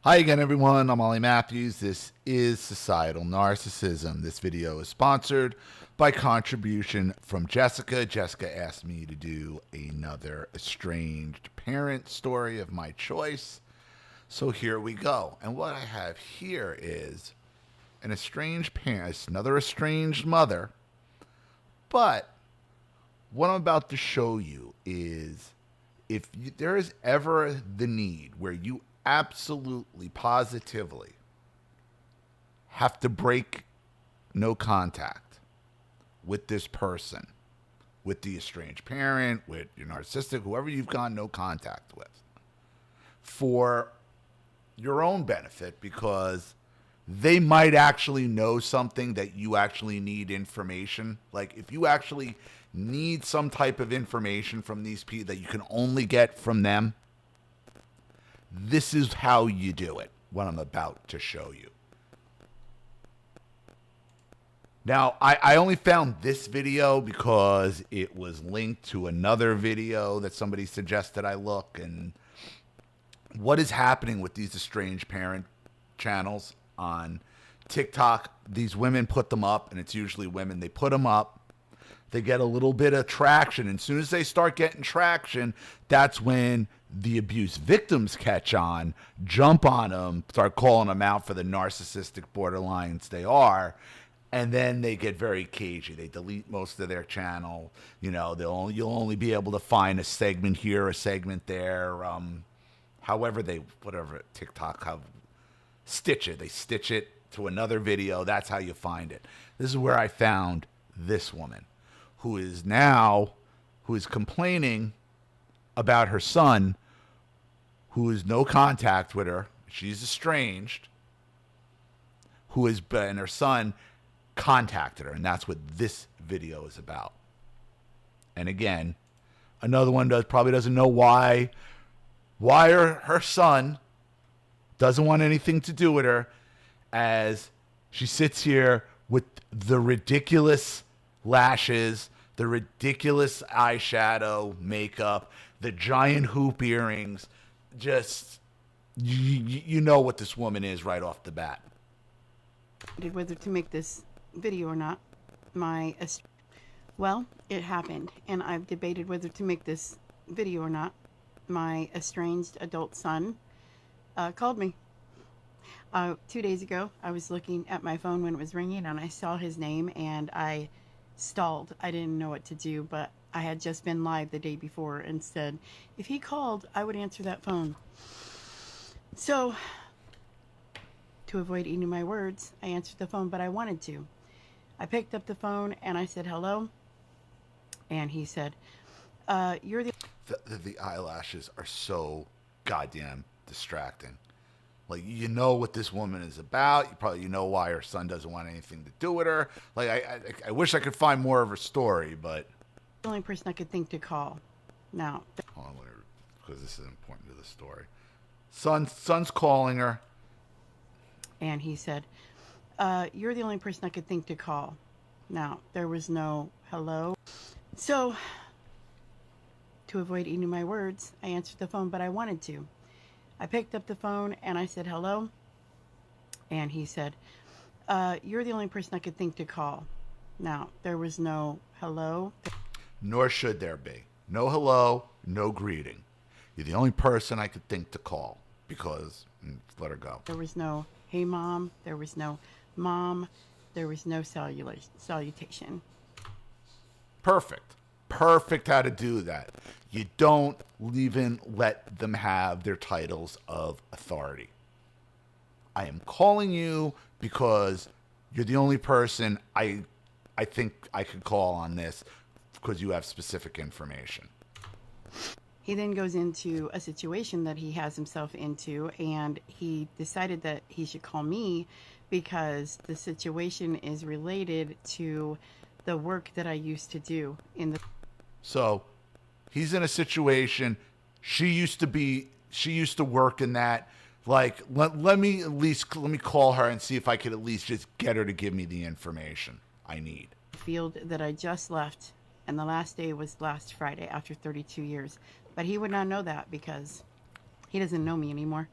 Hi again, everyone. I'm Ollie Matthews. This is Societal Narcissism. This video is sponsored by contribution from Jessica. Jessica asked me to do another estranged parent story of my choice. So here we go. And what I have here is an estranged parent, another estranged mother. But what I'm about to show you is if there is ever the need where you absolutely, positively have to break no contact with this person, with the estranged parent, with your narcissistic, whoever you've gone no contact with, for your own benefit, because they might actually know something that you actually need information. Like if you actually need some type of information from these people that you can only get from them, this is how you do it, what I'm about to show you. Now, I only found this video because it was linked to another video that somebody suggested I look. And what is happening with these estranged parent channels on TikTok, these women put them up, and it's usually women. They put them up. They get a little bit of traction. And as soon as they start getting traction, that's when the abuse victims catch on, jump on them, start calling them out for the narcissistic borderlines they are. And then they get very cagey. They delete most of their channel. You know, you'll only be able to find a segment here, a segment there. Whatever TikTok, they stitch it to another video. That's how you find it. This is where I found this woman who is complaining about her son, who is no contact with her. She's estranged. And her son contacted her, and that's what this video is about. And again, another one probably doesn't know why her son doesn't want anything to do with her, as she sits here with the ridiculous lashes, the ridiculous eyeshadow, makeup, the giant hoop earrings. Just, you know what this woman is right off the bat. Whether to make this video or not. Well, it happened, and I've debated whether to make this video or not. My estranged adult son called me 2 days ago. I was looking at my phone when it was ringing, and I saw his name, and I stalled. I didn't know what to do, but I had just been live the day before and said if he called, I would answer that phone. So, to avoid eating my words, I answered the phone, but I wanted to. I picked up the phone and I said hello, and he said, "You're the eyelashes are so goddamn distracting. Like, you know what this woman is about. You know why her son doesn't want anything to do with her. Like, I wish I could find more of her story, but the only person I could think to call. Now, hold on, because this is important to the story. Son's calling her, and he said, "You're the only person I could think to call." Now, there was no hello. So, to avoid eating my words, I answered the phone, but I wanted to. I picked up the phone and I said hello, and he said, "You're the only person I could think to call." Now, there was no hello. Nor should there be. No hello, no greeting. You're the only person I could think to call, because let her go. There was no hey mom, there was no mom, there was no salutation. Perfect how to do that. You don't even let them have their titles of authority. I am calling you because you're the only person I think I could call on this, because you have specific information. He then goes into a situation that he has himself into, and he decided that he should call me because the situation is related to the work that I used to do in the... So he's in a situation. She used to work in that. Like, let me call her and see if I could at least just get her to give me the information I need. Field that I just left, and the last day was last Friday after 32 years. But he would not know that because he doesn't know me anymore.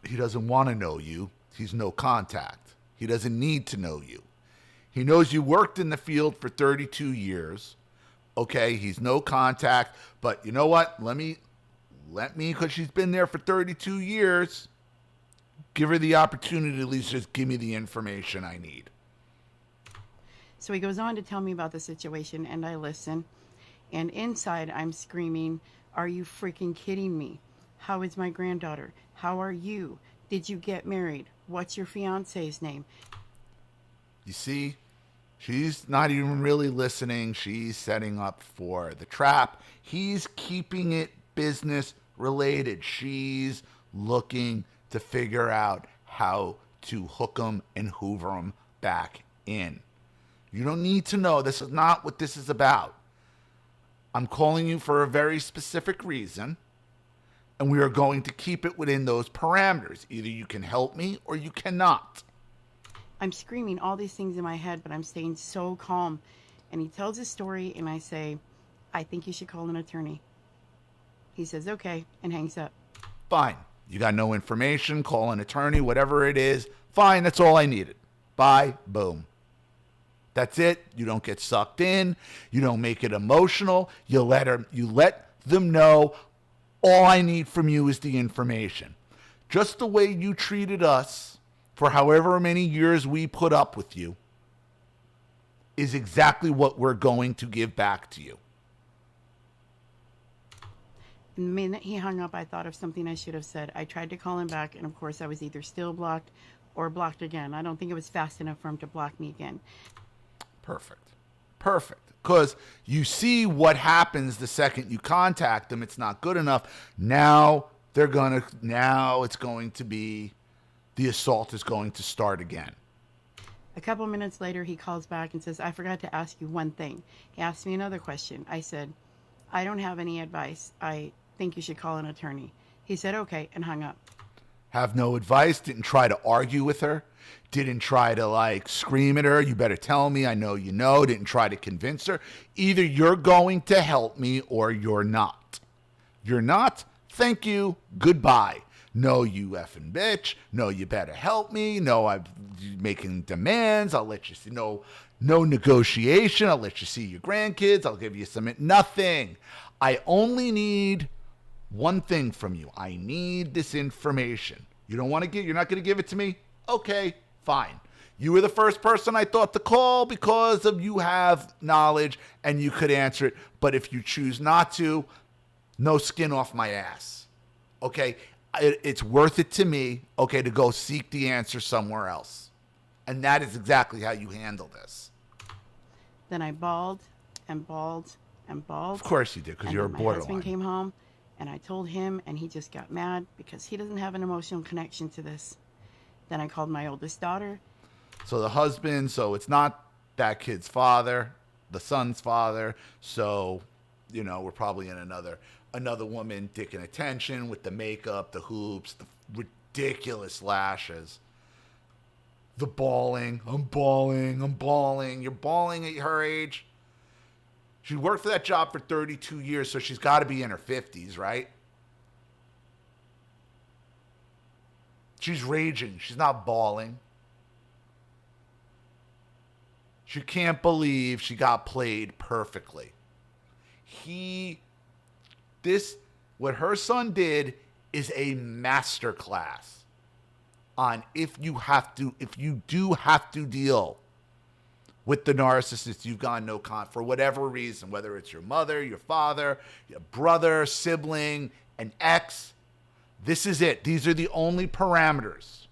He doesn't want to know you. He's no contact. He doesn't need to know you. He knows you worked in the field for 32 years. Okay, he's no contact, but you know what? Let me, because she's been there for 32 years, give her the opportunity to at least just give me the information I need. So he goes on to tell me about the situation, and I listen. And inside, I'm screaming, "Are you freaking kidding me? How is my granddaughter? How are you? Did you get married? What's your fiance's name?" You see, she's not even really listening. She's setting up for the trap. He's keeping it business related. She's looking to figure out how to hook him and hoover him back in. You don't need to know. This is not what this is about. I'm calling you for a very specific reason, and we are going to keep it within those parameters. Either you can help me or you cannot. I'm screaming all these things in my head, but I'm staying so calm. And he tells his story, and I say, "I think you should call an attorney." He says, "Okay," and hangs up. Fine. You got no information, call an attorney, whatever it is. Fine, that's all I needed. Bye, boom. That's it. You don't get sucked in. You don't make it emotional. You let them know all I need from you is the information. Just the way you treated us for however many years we put up with you is exactly what we're going to give back to you. The minute he hung up, I thought of something I should have said. I tried to call him back, and of course I was either still blocked or blocked again. I don't think it was fast enough for him to block me again. Perfect. Because you see what happens the second you contact them. It's not good enough. Now it's going to be, the assault is going to start again. A couple minutes later, he calls back and says, "I forgot to ask you one thing." He asked me another question. I said, "I don't have any advice. I think you should call an attorney." He said, "Okay," and hung up. Have no advice, didn't try to argue with her, didn't try to scream at her, "You better tell me, I know you know," didn't try to convince her. Either you're going to help me or you're not. You're not? Thank you, goodbye. No, you effing bitch. No, you better help me. No, I'm making demands. I'll let you see. No negotiation. I'll let you see your grandkids. I'll give you some. Nothing. I only need one thing from you. I need this information. You're not going to give it to me? Okay, fine. You were the first person I thought to call because of you have knowledge and you could answer it. But if you choose not to, no skin off my ass. Okay? It's worth it to me, okay, to go seek the answer somewhere else. And that is exactly how you handle this. Then I bawled and bawled and bawled. Of course you did, because you're a borderline. My husband came home, and I told him, and he just got mad because he doesn't have an emotional connection to this. Then I called my oldest daughter. So the husband, it's not that kid's father, the son's father. So, we're probably in another woman dicking attention with the makeup, the hoops, the ridiculous lashes, the bawling. I'm bawling. You're bawling at her age. She worked for that job for 32 years, so she's got to be in her 50s, right? She's raging. She's not bawling. She can't believe she got played perfectly. What her son did is a masterclass on if you do have to deal with the narcissist you've gone no con for whatever reason, whether it's your mother, your father, your brother, sibling, an ex. This is it. These are the only parameters.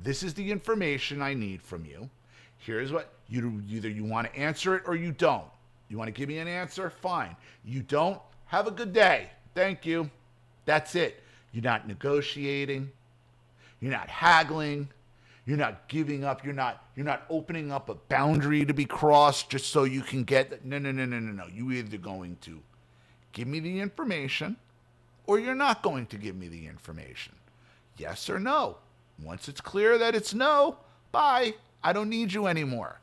This is the information I need from you. Here's what either you want to answer it or you don't. You want to give me an answer? Fine. You don't? Have a good day. Thank you. That's it. You're not negotiating. You're not haggling. You're not giving up. You're not opening up a boundary to be crossed just so you can get. No. You're either going to give me the information or you're not going to give me the information. Yes or no. Once it's clear that it's no, bye. I don't need you anymore.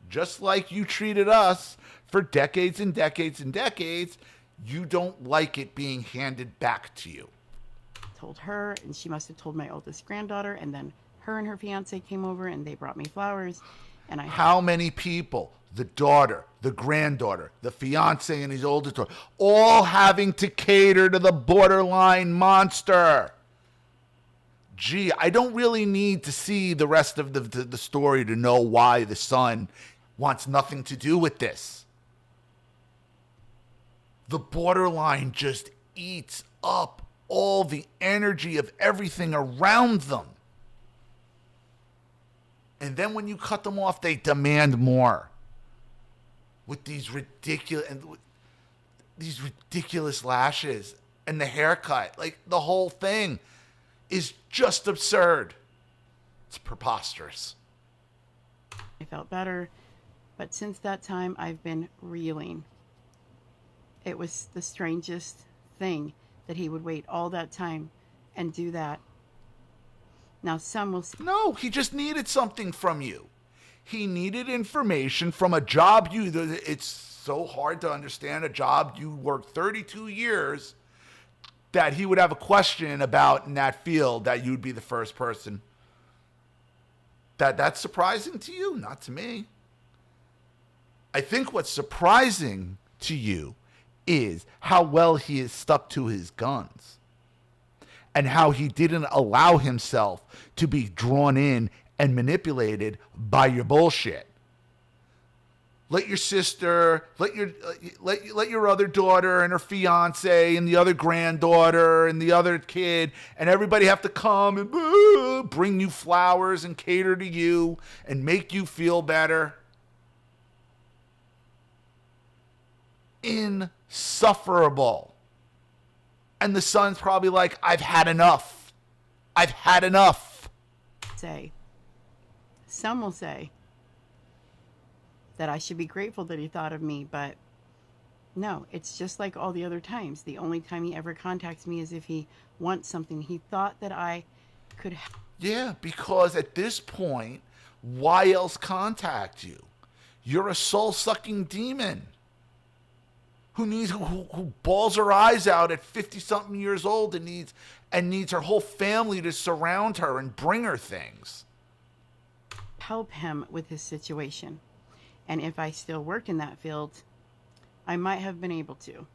Just like you treated us for decades and decades and decades, you don't like it being handed back to you. told her, and she must have told my oldest granddaughter, and then her and her fiance came over and they brought me flowers. And how many people, the daughter, the granddaughter, the fiance and his oldest daughter, all having to cater to the borderline monster? Gee, I don't really need to see the rest of the story to know why the son wants nothing to do with this. The borderline just eats up all the energy of everything around them. And then when you cut them off, they demand more. With these ridiculous lashes and the haircut. Like, the whole thing is just absurd. It's preposterous. I felt better, but since that time I've been reeling. It was the strangest thing that he would wait all that time and do that. Now some will say, no, he just needed something from you. He needed information from a job it's so hard to understand, a job you worked 32 years, that he would have a question about in that field, that you'd be the first person. That's surprising to you? Not to me. I think what's surprising to you is how well he is stuck to his guns and how he didn't allow himself to be drawn in and manipulated by your bullshit. Let your sister, let your other daughter and her fiance and the other granddaughter and the other kid and everybody have to come and bring you flowers and cater to you and make you feel better. Insufferable. And the son's probably like, I've had enough. I've had enough. Some will say that I should be grateful that he thought of me, but no, it's just like all the other times. The only time he ever contacts me is if he wants something. He thought that I could. Yeah, because at this point, why else contact you? You're a soul-sucking demon who balls her eyes out at 50-something years old and needs her whole family to surround her and bring her things. Help him with his situation. And if I still worked in that field, I might have been able to.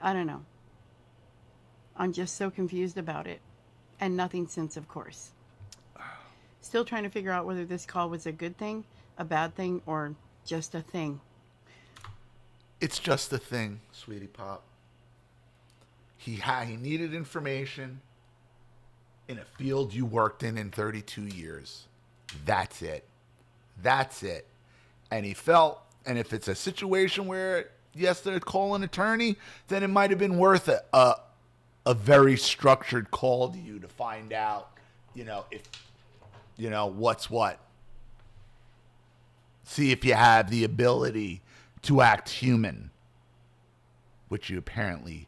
I don't know. I'm just so confused about it. And nothing since, of course. Still trying to figure out whether this call was a good thing, a bad thing, or just a thing. It's just a thing, sweetie pop. He needed information in a field you worked in 32 years. That's it. That's it. And he felt, and if it's a situation where, yes, they're calling an attorney, then it might have been worth a very structured call to you to find out, if, what's what. See if you have the ability to act human, which you apparently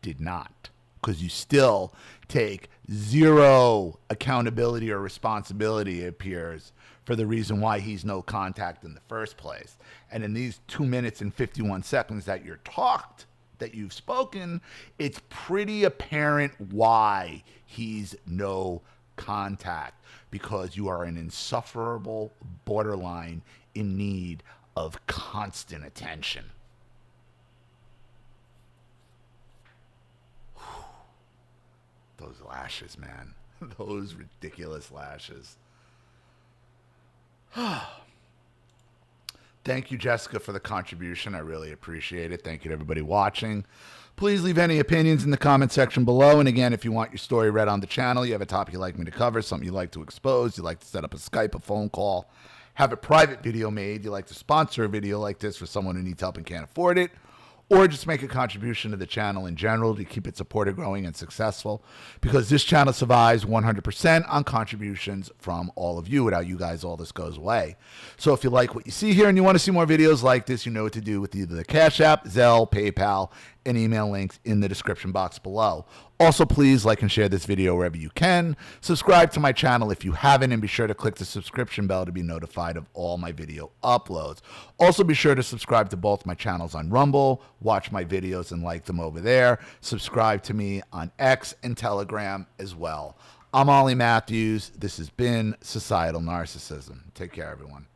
did not, because you still take zero accountability or responsibility, it appears, for the reason why he's no contact in the first place. And in these 2 minutes and 51 seconds that you've spoken, it's pretty apparent why he's no contact, because you are an insufferable borderline in need of constant attention. Those lashes, man. Those ridiculous lashes. Thank you, Jessica, for the contribution. I really appreciate it. Thank you to everybody watching. Please leave any opinions in the comment section below. And again, if you want your story read on the channel, you have a topic you'd like me to cover, something you'd like to expose, you'd like to set up a Skype, a phone call, have a private video made, you'd like to sponsor a video like this for someone who needs help and can't afford it, or just make a contribution to the channel in general to keep it supported, growing, and successful, because this channel survives 100% on contributions from all of you. Without you guys, all this goes away. So if you like what you see here and you want to see more videos like this, you know what to do with either the Cash App, Zelle, PayPal, and email links in the description box below. Also, please like and share this video wherever you can. Subscribe to my channel if you haven't, and be sure to click the subscription bell to be notified of all my video uploads. Also, be sure to subscribe to both my channels on Rumble, watch my videos and like them over there. Subscribe to me on X and Telegram as well. I'm Ollie Matthews. This has been Societal Narcissism. Take care, everyone.